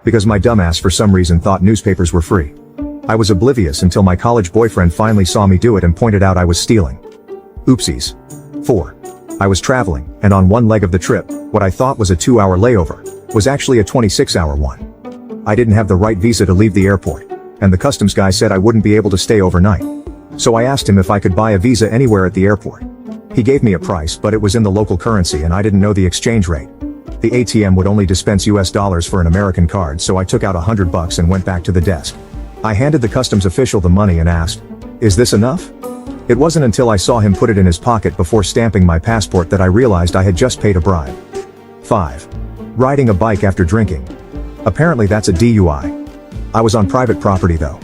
because my dumbass for some reason thought newspapers were free. I was oblivious until my college boyfriend finally saw me do it and pointed out I was stealing. Oopsies. 4. I was traveling, and on one leg of the trip, what I thought was a 2-hour layover, was actually a 26-hour one. I didn't have the right visa to leave the airport, and the customs guy said I wouldn't be able to stay overnight. So I asked him if I could buy a visa anywhere at the airport. He gave me a price, but it was in the local currency and I didn't know the exchange rate. The ATM would only dispense US dollars for an American card, so I took out $100 and went back to the desk. I handed the customs official the money and asked, "Is this enough?" It wasn't until I saw him put it in his pocket before stamping my passport that I realized I had just paid a bribe. 5. Riding a bike after drinking. Apparently that's a DUI. I was on private property though.